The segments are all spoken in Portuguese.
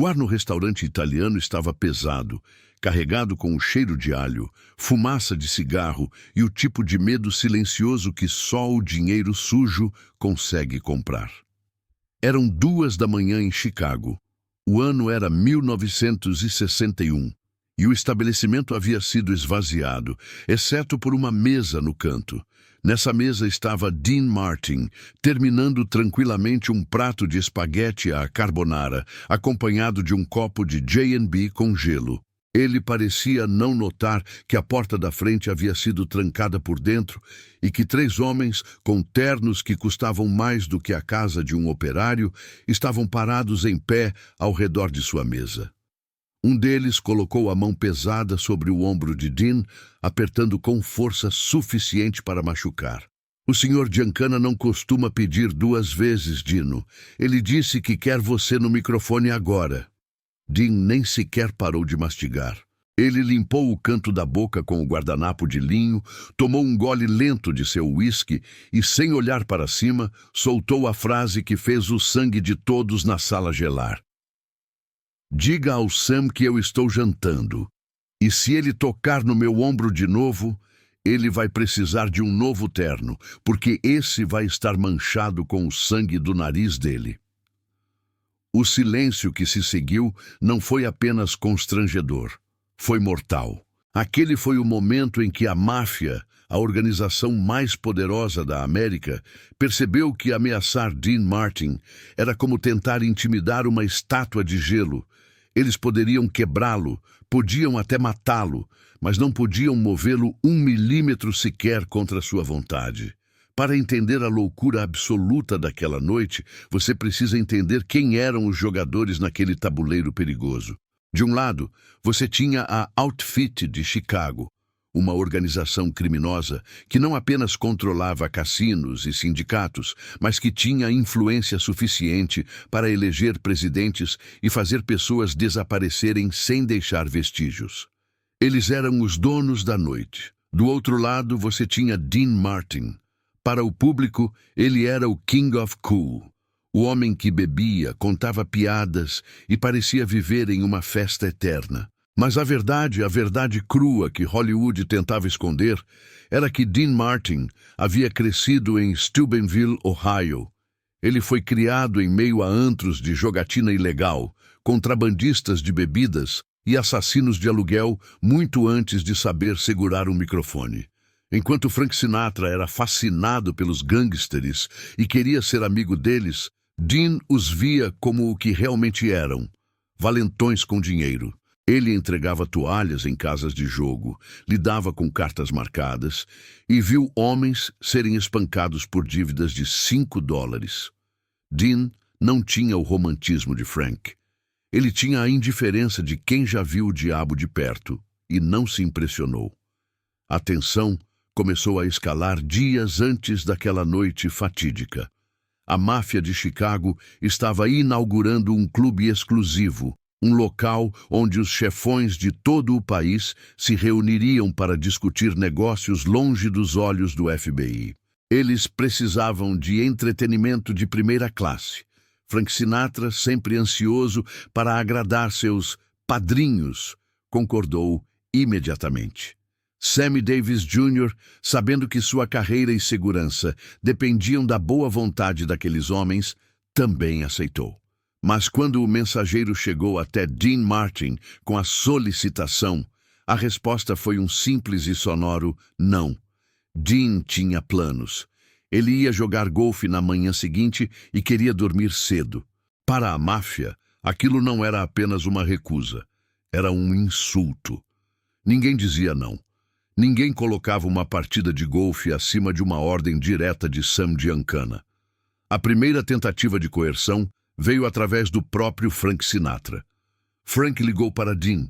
O ar no restaurante italiano estava pesado, carregado com o cheiro de alho, fumaça de cigarro e o tipo de medo silencioso que só o dinheiro sujo consegue comprar. Eram 2 da manhã em Chicago. O ano era 1961 e o estabelecimento havia sido esvaziado, exceto por uma mesa no canto. Nessa mesa estava Dean Martin, terminando tranquilamente um prato de espaguete à carbonara, acompanhado de um copo de J&B com gelo. Ele parecia não notar que a porta da frente havia sido trancada por dentro e que 3 homens, com ternos que custavam mais do que a casa de um operário, estavam parados em pé ao redor de sua mesa. Um deles colocou a mão pesada sobre o ombro de Dean, apertando com força suficiente para machucar. O Sr. Giancana não costuma pedir 2 vezes, Dino. Ele disse que quer você no microfone agora. Dean nem sequer parou de mastigar. Ele limpou o canto da boca com o guardanapo de linho, tomou um gole lento de seu uísque e, sem olhar para cima, soltou a frase que fez o sangue de todos na sala gelar. Diga ao Sam que eu estou jantando. E se ele tocar no meu ombro de novo, ele vai precisar de um novo terno, porque esse vai estar manchado com o sangue do nariz dele. O silêncio que se seguiu não foi apenas constrangedor, foi mortal. Aquele foi o momento em que a máfia, a organização mais poderosa da América, percebeu que ameaçar Dean Martin era como tentar intimidar uma estátua de gelo. Eles poderiam quebrá-lo, podiam até matá-lo, mas não podiam movê-lo 1 milímetro sequer contra sua vontade. Para entender a loucura absoluta daquela noite, você precisa entender quem eram os jogadores naquele tabuleiro perigoso. De um lado, você tinha a Outfit de Chicago, uma organização criminosa que não apenas controlava cassinos e sindicatos, mas que tinha influência suficiente para eleger presidentes e fazer pessoas desaparecerem sem deixar vestígios. Eles eram os donos da noite. Do outro lado, você tinha Dean Martin. Para o público, ele era o King of Cool, o homem que bebia, contava piadas e parecia viver em uma festa eterna. Mas a verdade crua que Hollywood tentava esconder, era que Dean Martin havia crescido em Steubenville, Ohio. Ele foi criado em meio a antros de jogatina ilegal, contrabandistas de bebidas e assassinos de aluguel muito antes de saber segurar um microfone. Enquanto Frank Sinatra era fascinado pelos gangsters e queria ser amigo deles, Dean os via como o que realmente eram, valentões com dinheiro. Ele entregava toalhas em casas de jogo, lidava com cartas marcadas e viu homens serem espancados por dívidas de $5. Dean não tinha o romantismo de Frank. Ele tinha a indiferença de quem já viu o diabo de perto e não se impressionou. A tensão começou a escalar dias antes daquela noite fatídica. A máfia de Chicago estava inaugurando um clube exclusivo, um local onde os chefões de todo o país se reuniriam para discutir negócios longe dos olhos do FBI. Eles precisavam de entretenimento de primeira classe. Frank Sinatra, sempre ansioso para agradar seus padrinhos, concordou imediatamente. Sammy Davis Jr., sabendo que sua carreira e segurança dependiam da boa vontade daqueles homens, também aceitou. Mas quando o mensageiro chegou até Dean Martin com a solicitação, a resposta foi um simples e sonoro não. Dean tinha planos. Ele ia jogar golfe na manhã seguinte e queria dormir cedo. Para a máfia, aquilo não era apenas uma recusa, era um insulto. Ninguém dizia não. Ninguém colocava uma partida de golfe acima de uma ordem direta de Sam Giancana. A primeira tentativa de coerção veio através do próprio Frank Sinatra. Frank ligou para Dean,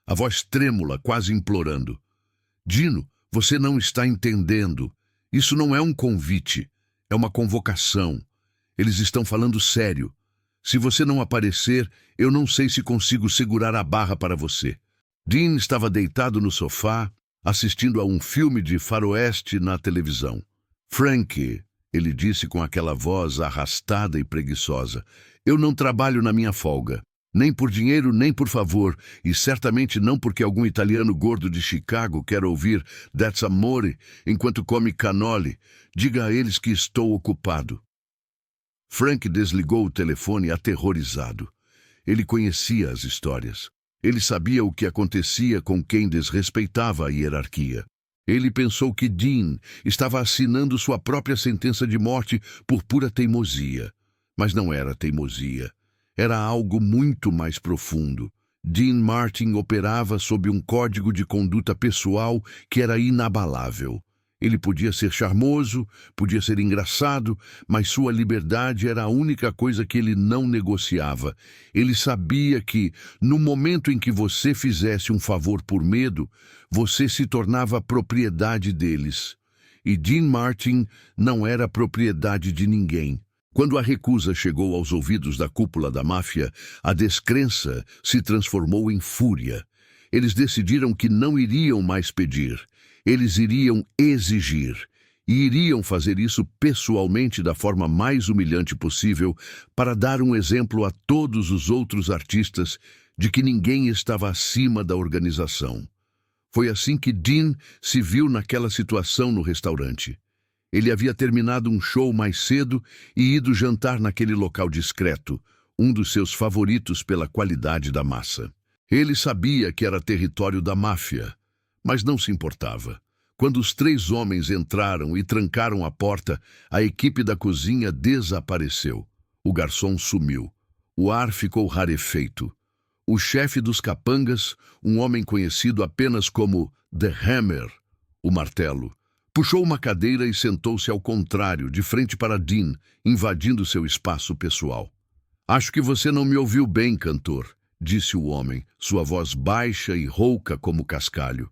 a voz trêmula, quase implorando. Dino, você não está entendendo. Isso não é um convite, é uma convocação. Eles estão falando sério. Se você não aparecer, eu não sei se consigo segurar a barra para você. Dean estava deitado no sofá, assistindo a um filme de faroeste na televisão. Frank, ele disse com aquela voz arrastada e preguiçosa, eu não trabalho na minha folga. Nem por dinheiro, nem por favor, e certamente não porque algum italiano gordo de Chicago quer ouvir That's Amore enquanto come cannoli. Diga a eles que estou ocupado. Frank desligou o telefone aterrorizado. Ele conhecia as histórias. Ele sabia o que acontecia com quem desrespeitava a hierarquia. Ele pensou que Dean estava assinando sua própria sentença de morte por pura teimosia. Mas não era teimosia. Era algo muito mais profundo. Dean Martin operava sob um código de conduta pessoal que era inabalável. Ele podia ser charmoso, podia ser engraçado, mas sua liberdade era a única coisa que ele não negociava. Ele sabia que, no momento em que você fizesse um favor por medo, você se tornava propriedade deles. E Dean Martin não era propriedade de ninguém. Quando a recusa chegou aos ouvidos da cúpula da máfia, a descrença se transformou em fúria. Eles decidiram que não iriam mais pedir. Eles iriam exigir. E iriam fazer isso pessoalmente da forma mais humilhante possível para dar um exemplo a todos os outros artistas de que ninguém estava acima da organização. Foi assim que Dean se viu naquela situação no restaurante. Ele havia terminado um show mais cedo e ido jantar naquele local discreto, um dos seus favoritos pela qualidade da massa. Ele sabia que era território da máfia, mas não se importava. Quando os 3 homens entraram e trancaram a porta, a equipe da cozinha desapareceu. O garçom sumiu. O ar ficou rarefeito. O chefe dos capangas, um homem conhecido apenas como The Hammer, o martelo, puxou uma cadeira e sentou-se ao contrário, de frente para Dean, invadindo seu espaço pessoal. "Acho que você não me ouviu bem, cantor", disse o homem, sua voz baixa e rouca como cascalho.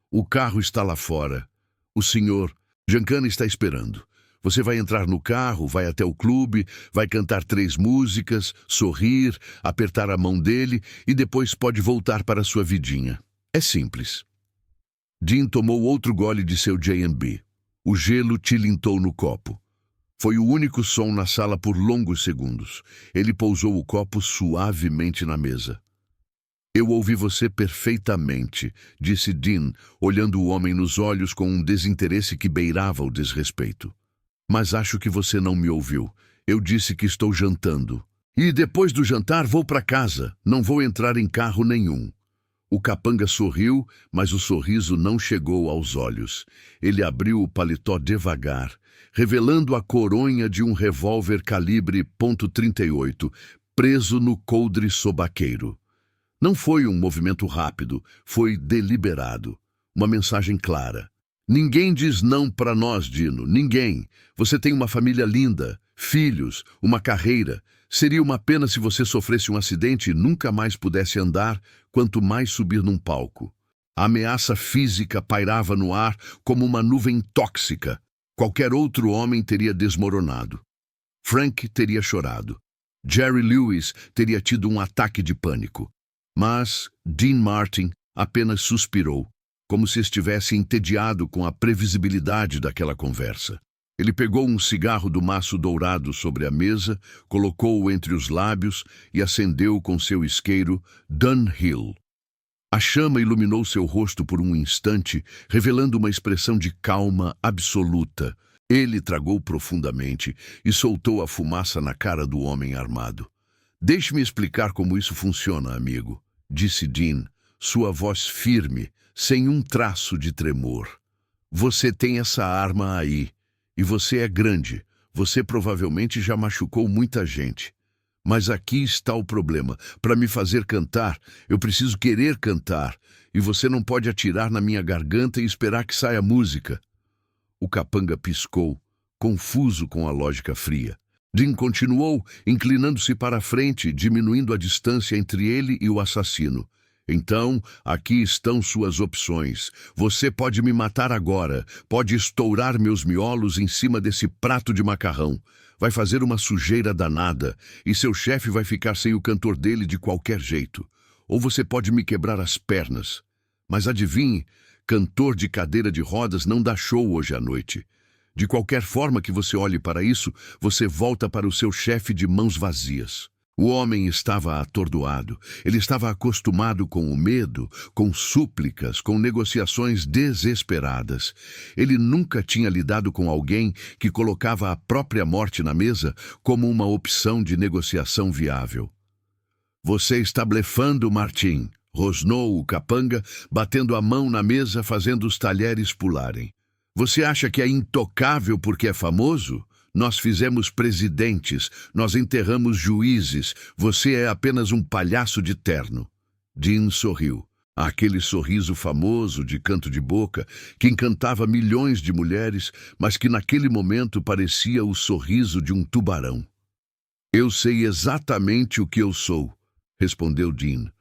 "O carro está lá fora. O senhor Giancana está esperando. Você vai entrar no carro, vai até o clube, vai cantar 3 músicas, sorrir, apertar a mão dele e depois pode voltar para sua vidinha. É simples." Dean tomou outro gole de seu J&B. O gelo tilintou no copo. Foi o único som na sala por longos segundos. Ele pousou o copo suavemente na mesa. "Eu ouvi você perfeitamente", disse Dean, olhando o homem nos olhos com um desinteresse que beirava o desrespeito. "Mas acho que você não me ouviu. Eu disse que estou jantando. E depois do jantar vou para casa. Não vou entrar em carro nenhum." O capanga sorriu, mas o sorriso não chegou aos olhos. Ele abriu o paletó devagar, revelando a coronha de um revólver calibre .38, preso no coldre sobaqueiro. Não foi um movimento rápido, foi deliberado. Uma mensagem clara. "Ninguém diz não para nós, Dino, ninguém. Você tem uma família linda, filhos, uma carreira. Seria uma pena se você sofresse um acidente e nunca mais pudesse andar, quanto mais subir num palco." A ameaça física pairava no ar como uma nuvem tóxica. Qualquer outro homem teria desmoronado. Frank teria chorado. Jerry Lewis teria tido um ataque de pânico. Mas Dean Martin apenas suspirou, como se estivesse entediado com a previsibilidade daquela conversa. Ele pegou um cigarro do maço dourado sobre a mesa, colocou-o entre os lábios e acendeu com seu isqueiro Dunhill. A chama iluminou seu rosto por um instante, revelando uma expressão de calma absoluta. Ele tragou profundamente e soltou a fumaça na cara do homem armado. "Deixe-me explicar como isso funciona, amigo", disse Dean, sua voz firme, sem um traço de tremor. "Você tem essa arma aí. E você é grande, você provavelmente já machucou muita gente. Mas aqui está o problema. Para me fazer cantar, eu preciso querer cantar, e você não pode atirar na minha garganta e esperar que saia música." O capanga piscou, confuso com a lógica fria. Dean continuou, inclinando-se para a frente, diminuindo a distância entre ele e o assassino. "Então, aqui estão suas opções. Você pode me matar agora, pode estourar meus miolos em cima desse prato de macarrão. Vai fazer uma sujeira danada, e seu chefe vai ficar sem o cantor dele de qualquer jeito. Ou você pode me quebrar as pernas. Mas adivinhe, cantor de cadeira de rodas não dá show hoje à noite. De qualquer forma que você olhe para isso, você volta para o seu chefe de mãos vazias." O homem estava atordoado. Ele estava acostumado com o medo, com súplicas, com negociações desesperadas. Ele nunca tinha lidado com alguém que colocava a própria morte na mesa como uma opção de negociação viável. "Você está blefando, Martin", rosnou o capanga, batendo a mão na mesa, fazendo os talheres pularem. "Você acha que é intocável porque é famoso? Nós fizemos presidentes, nós enterramos juízes, você é apenas um palhaço de terno." Dean sorriu. Aquele sorriso famoso de canto de boca que encantava milhões de mulheres, mas que naquele momento parecia o sorriso de um tubarão. "Eu sei exatamente o que eu sou", respondeu Dean.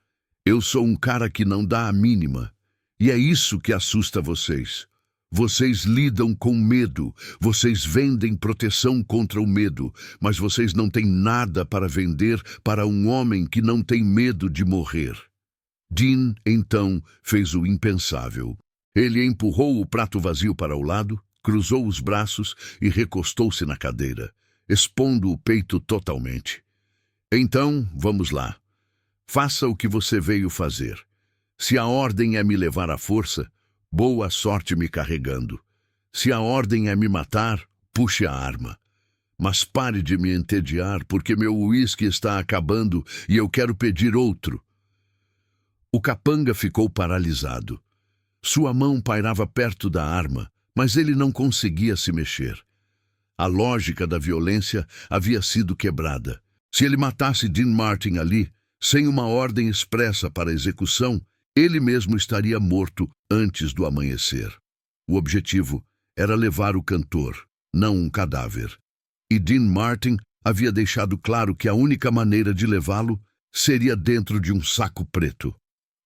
"Eu sou um cara que não dá a mínima. E é isso que assusta vocês. Vocês lidam com medo, vocês vendem proteção contra o medo, mas vocês não têm nada para vender para um homem que não tem medo de morrer." Dean, então, fez o impensável. Ele empurrou o prato vazio para o lado, cruzou os braços e recostou-se na cadeira, expondo o peito totalmente. "Então, vamos lá. Faça o que você veio fazer. Se a ordem é me levar à força, boa sorte me carregando. Se a ordem é me matar, puxe a arma. Mas pare de me entediar, porque meu uísque está acabando e eu quero pedir outro." O capanga ficou paralisado. Sua mão pairava perto da arma, mas ele não conseguia se mexer. A lógica da violência havia sido quebrada. Se ele matasse Dean Martin ali, sem uma ordem expressa para execução, ele mesmo estaria morto antes do amanhecer. O objetivo era levar o cantor, não um cadáver. E Dean Martin havia deixado claro que a única maneira de levá-lo seria dentro de um saco preto.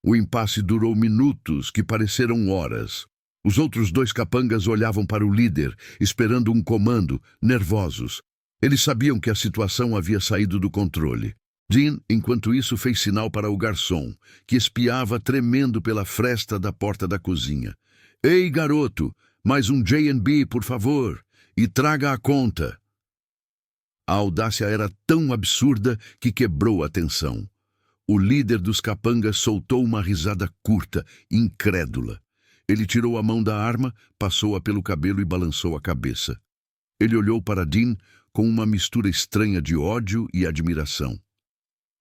O impasse durou minutos que pareceram horas. Os outros dois capangas olhavam para o líder, esperando um comando, nervosos. Eles sabiam que a situação havia saído do controle. Dean, enquanto isso, fez sinal para o garçom, que espiava tremendo pela fresta da porta da cozinha. "Ei, garoto, mais um J&B, por favor, e traga a conta." A audácia era tão absurda que quebrou a tensão. O líder dos capangas soltou uma risada curta, incrédula. Ele tirou a mão da arma, passou-a pelo cabelo e balançou a cabeça. Ele olhou para Dean com uma mistura estranha de ódio e admiração.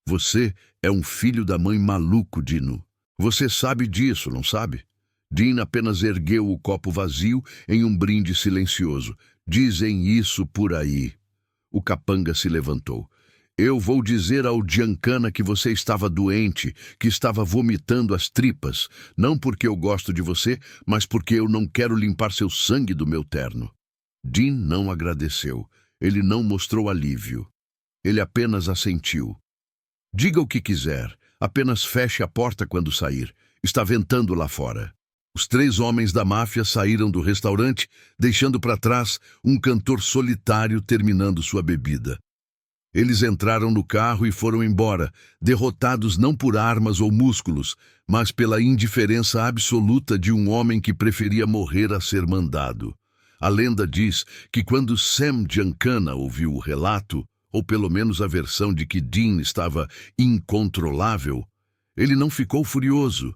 "Você é um filho da mãe maluco, Dino. Você sabe disso, não sabe?" Dean apenas ergueu o copo vazio em um brinde silencioso. "Dizem isso por aí." O capanga se levantou. "Eu vou dizer ao Giancana que você estava doente, que estava vomitando as tripas, não porque eu gosto de você, mas porque eu não quero limpar seu sangue do meu terno." Dean não agradeceu. Ele não mostrou alívio. Ele apenas assentiu. "Diga o que quiser, apenas feche a porta quando sair. Está ventando lá fora." Os três homens da máfia saíram do restaurante, deixando para trás um cantor solitário terminando sua bebida. Eles entraram no carro e foram embora, derrotados não por armas ou músculos, mas pela indiferença absoluta de um homem que preferia morrer a ser mandado. A lenda diz que quando Sam Giancana ouviu o relato, ou pelo menos a versão de que Dean estava incontrolável, ele não ficou furioso.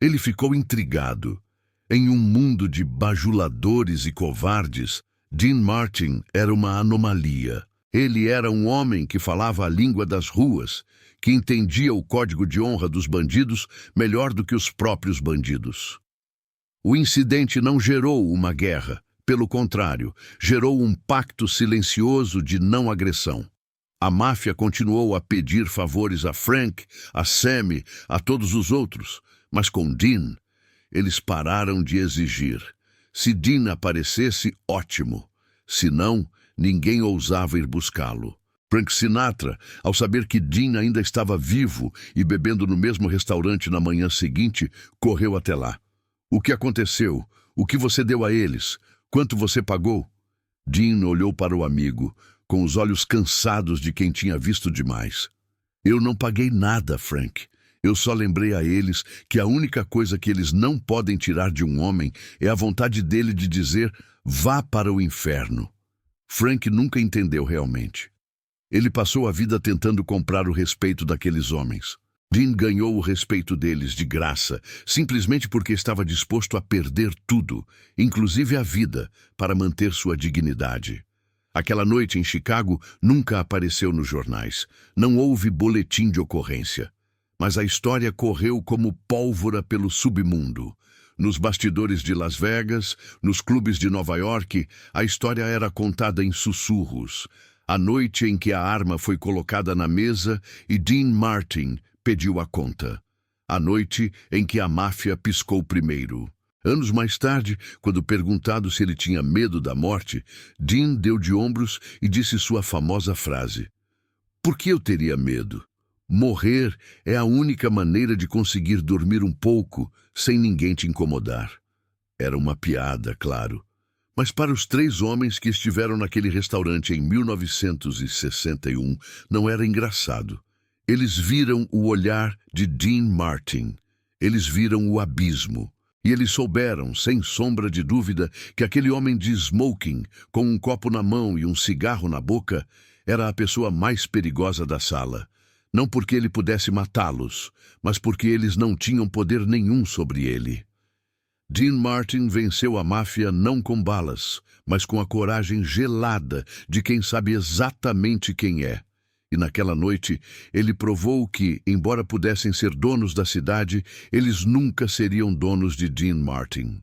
Ele ficou intrigado. Em um mundo de bajuladores e covardes, Dean Martin era uma anomalia. Ele era um homem que falava a língua das ruas, que entendia o código de honra dos bandidos melhor do que os próprios bandidos. O incidente não gerou uma guerra. Pelo contrário, gerou um pacto silencioso de não agressão. A máfia continuou a pedir favores a Frank, a Sammy, a todos os outros, mas com Dean, eles pararam de exigir. Se Dean aparecesse, ótimo. Se não, ninguém ousava ir buscá-lo. Frank Sinatra, ao saber que Dean ainda estava vivo e bebendo no mesmo restaurante na manhã seguinte, correu até lá. "O que aconteceu? O que você deu a eles? Quanto você pagou?" Dean olhou para o amigo, com os olhos cansados de quem tinha visto demais. "Eu não paguei nada, Frank. Eu só lembrei a eles que a única coisa que eles não podem tirar de um homem é a vontade dele de dizer, vá para o inferno." Frank nunca entendeu realmente. Ele passou a vida tentando comprar o respeito daqueles homens. Dean ganhou o respeito deles de graça, simplesmente porque estava disposto a perder tudo, inclusive a vida, para manter sua dignidade. Aquela noite em Chicago nunca apareceu nos jornais. Não houve boletim de ocorrência. Mas a história correu como pólvora pelo submundo. Nos bastidores de Las Vegas, nos clubes de Nova York, a história era contada em sussurros. A noite em que a arma foi colocada na mesa e Dean Martin pediu a conta. A noite em que a máfia piscou primeiro. Anos mais tarde, quando perguntado se ele tinha medo da morte, Dean deu de ombros e disse sua famosa frase: "Por que eu teria medo? Morrer é a única maneira de conseguir dormir um pouco sem ninguém te incomodar." Era uma piada, claro. Mas para os 3 homens que estiveram naquele restaurante em 1961, não era engraçado. Eles viram o olhar de Dean Martin. Eles viram o abismo. E eles souberam, sem sombra de dúvida, que aquele homem de smoking, com um copo na mão e um cigarro na boca, era a pessoa mais perigosa da sala. Não porque ele pudesse matá-los, mas porque eles não tinham poder nenhum sobre ele. Dean Martin venceu a máfia não com balas, mas com a coragem gelada de quem sabe exatamente quem é. E naquela noite, ele provou que, embora pudessem ser donos da cidade, eles nunca seriam donos de Dean Martin.